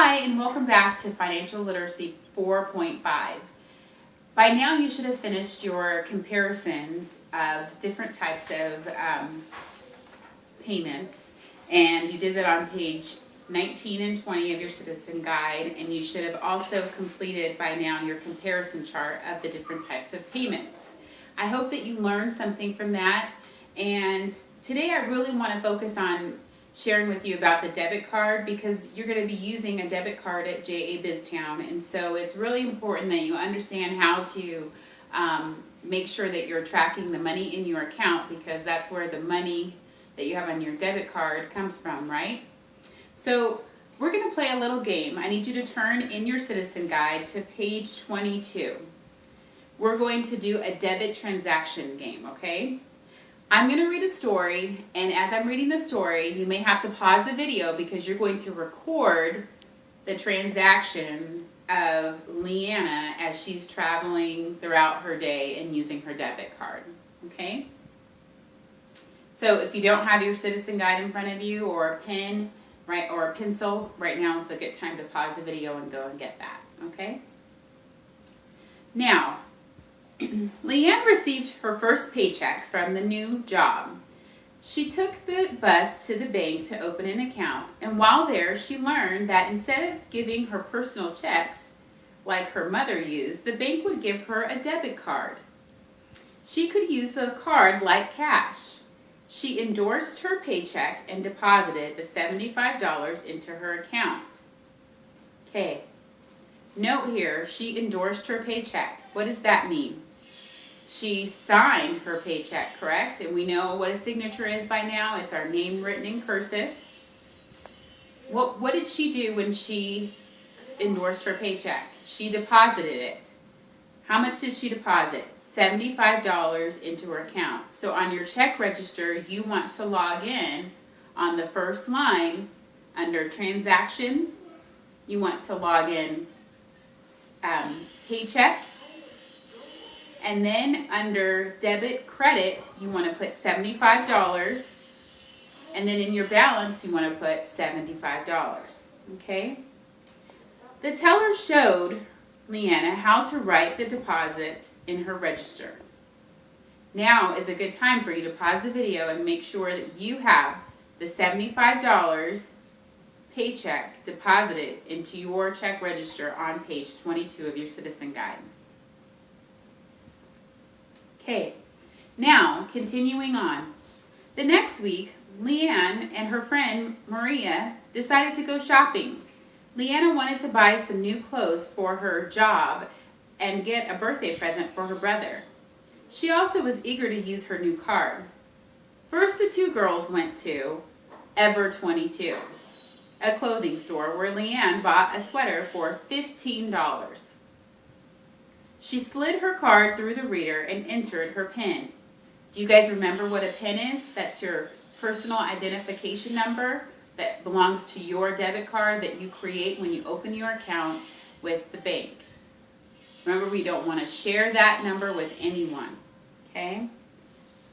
Hi, and welcome back to Financial Literacy 4.5. By now, you should have finished your comparisons of different types of payments, and you did that on page 19 and 20 of your Citizen Guide, and you should have also completed by now your comparison chart of the different types of payments. I hope that you learned something from that, and today I really want to focus on sharing with you about the debit card, because you're going to be using a debit card at JA BizTown, and so it's really important that you understand how to make sure that you're tracking the money in your account, because that's where the money that you have on your debit card comes from, right? So we're going to play a little game. I need you to turn in your Citizen Guide to page 22. We're going to do a debit transaction game, okay? I'm going to read a story, and as I'm reading the story, you may have to pause the video because you're going to record the transaction of Leanna as she's traveling throughout her day and using her debit card, okay? So if you don't have your Citizen Guide in front of you, or a pen, right, or a pencil, right now is a good time to pause the video and go and get that, okay? Now, Leanne received her first paycheck from the new job. She took the bus to the bank to open an account, and while there, she learned that instead of giving her personal checks, like her mother used, the bank would give her a debit card. She could use the card like cash. She endorsed her paycheck and deposited the $75 into her account. Okay. Note here, she endorsed her paycheck. What does that mean? She signed her paycheck, correct? And we know what a signature is by now. It's our name written in cursive. What did she do when she endorsed her paycheck? She deposited it. How much did she deposit? $75 into her account. So on your check register, you want to log in on the first line under transaction. You want to log in paycheck. And then under debit credit, you want to put $75. And then in your balance, you want to put $75. Okay? The teller showed Leanna how to write the deposit in her register. Now is a good time for you to pause the video and make sure that you have the $75 paycheck deposited into your check register on page 22 of your Citizen Guide. Okay, now continuing on. The next week, Leanne and her friend Maria decided to go shopping. Leanna wanted to buy some new clothes for her job and get a birthday present for her brother. She also was eager to use her new card. First, the two girls went to Ever 22, a clothing store where Leanne bought a sweater for $15. She slid her card through the reader and entered her PIN. Do you guys remember what a PIN is? That's your personal identification number that belongs to your debit card that you create when you open your account with the bank. Remember, we don't want to share that number with anyone, okay?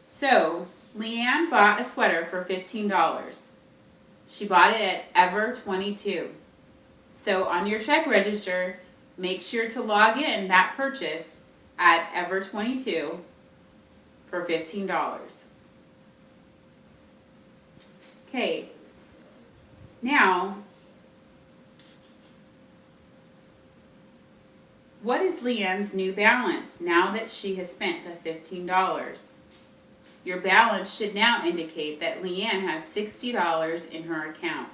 So, Leanne bought a sweater for $15. She bought it at Ever 22. So, on your check register, make sure to log in that purchase at Ever 22 for $15. Okay. Now, what is Leanne's new balance now that she has spent the $15? Your balance should now indicate that Leanne has $60 in her account.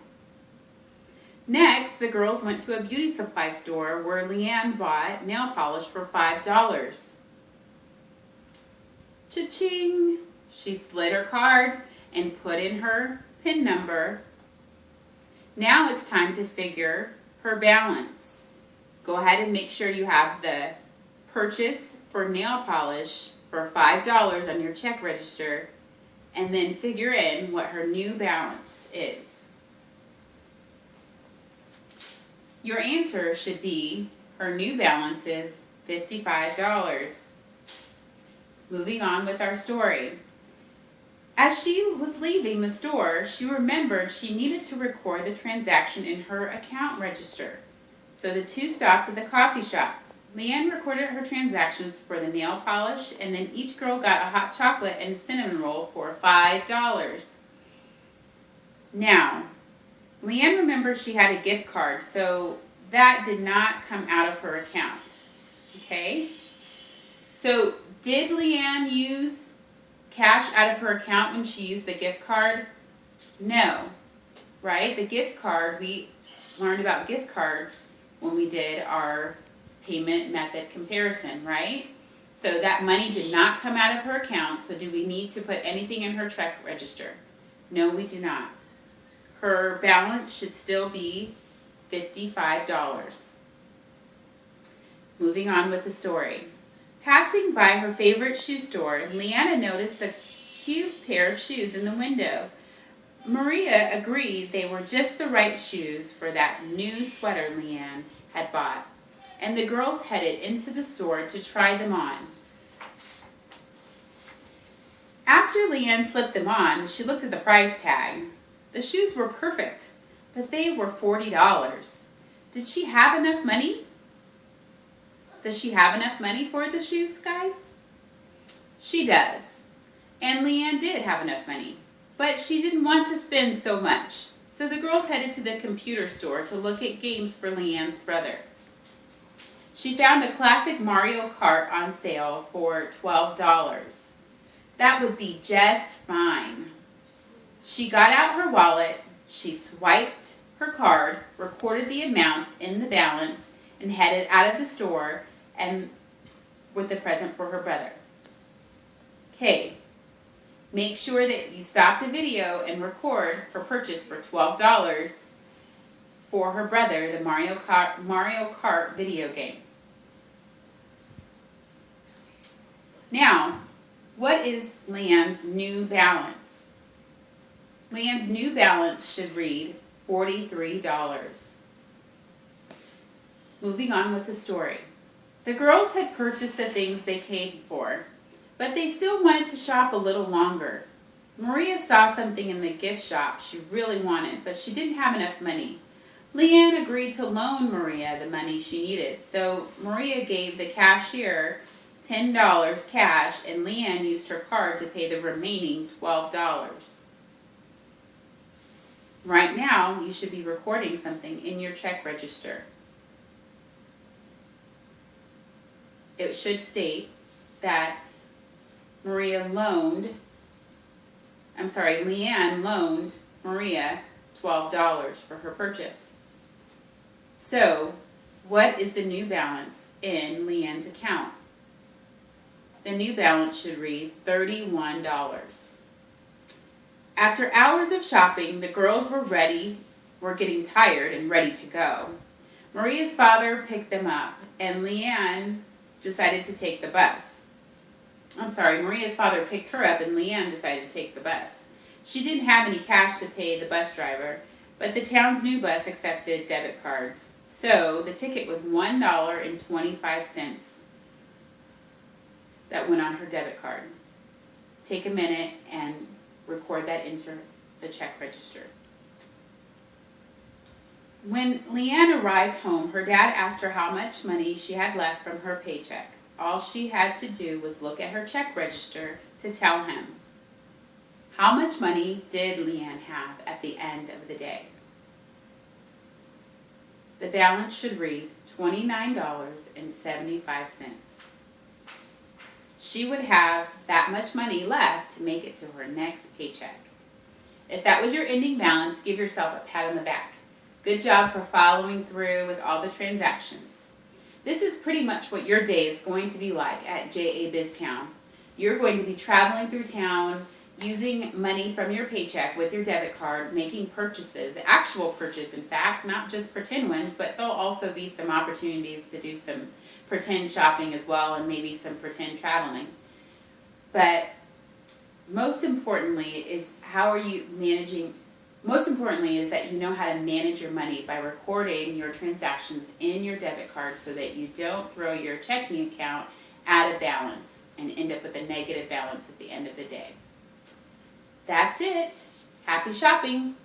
Next, the girls went to a beauty supply store where Leanne bought nail polish for $5. Cha-ching! She slid her card and put in her PIN number. Now it's time to figure her balance. Go ahead and make sure you have the purchase for nail polish for $5 on your check register, and then figure in what her new balance is. Your answer should be her new balance is $55. Moving on with our story. As she was leaving the store, she remembered she needed to record the transaction in her account register. So the two stopped at the coffee shop. Leanne recorded her transactions for the nail polish, and then each girl got a hot chocolate and cinnamon roll for $5. Now, Leanne remembered she had a gift card, so that did not come out of her account. Okay? So, did Leanne use cash out of her account when she used the gift card? No. Right? The gift card, we learned about gift cards when we did our payment method comparison, right? So that money did not come out of her account, so do we need to put anything in her check register? No, we do not. Her balance should still be $55. Moving on with the story. Passing by her favorite shoe store, Leanna noticed a cute pair of shoes in the window. Maria agreed they were just the right shoes for that new sweater Leanne had bought, and the girls headed into the store to try them on. After Leanne slipped them on, she looked at the price tag. The shoes were perfect, but they were $40. Did she have enough money? Does she have enough money for the shoes, guys? She does. And Leanne did have enough money, but she didn't want to spend so much. So the girls headed to the computer store to look at games for Leanne's brother. She found a classic Mario Kart on sale for $12. That would be just fine. She got out her wallet, she swiped her card, recorded the amount in the balance, and headed out of the store and with the present for her brother. Okay, make sure that you stop the video and record her purchase for $12 for her brother, the Mario Kart video game. Now, what is Leanne's new balance? Leanne's new balance should read $43. Moving on with the story. The girls had purchased the things they came for, but they still wanted to shop a little longer. Maria saw something in the gift shop she really wanted, but she didn't have enough money. Leanne agreed to loan Maria the money she needed, so Maria gave the cashier $10 cash, and Leanne used her card to pay the remaining $12. Right now, you should be recording something in your check register. It should state that Leanne loaned Maria $12 for her purchase. So, what is the new balance in Leanne's account? The new balance should read $31. After hours of shopping, the girls were getting tired and ready to go. Maria's father picked them up, and Leanne decided to take the bus. Maria's father picked her up, and Leanne decided to take the bus. She didn't have any cash to pay the bus driver, but the town's new bus accepted debit cards. So the ticket was $1.25 that went on her debit card. Take a minute and record that into the check register. When Leanne arrived home, her dad asked her how much money she had left from her paycheck. All she had to do was look at her check register to tell him. How much money did Leanne have at the end of the day? The balance should read $29.75. She would have that much money left to make it to her next paycheck. If that was your ending balance, give yourself a pat on the back. Good job for following through with all the transactions. This is pretty much what your day is going to be like at J.A. BizTown. You're going to be traveling through town, using money from your paycheck with your debit card, making purchases, actual purchase in fact, not just pretend ones, but there'll also be some opportunities to do some pretend shopping as well, and maybe some pretend traveling. But most importantly is that you know how to manage your money by recording your transactions in your debit card so that you don't throw your checking account out of balance and end up with a negative balance at the end of the day. That's it. Happy shopping.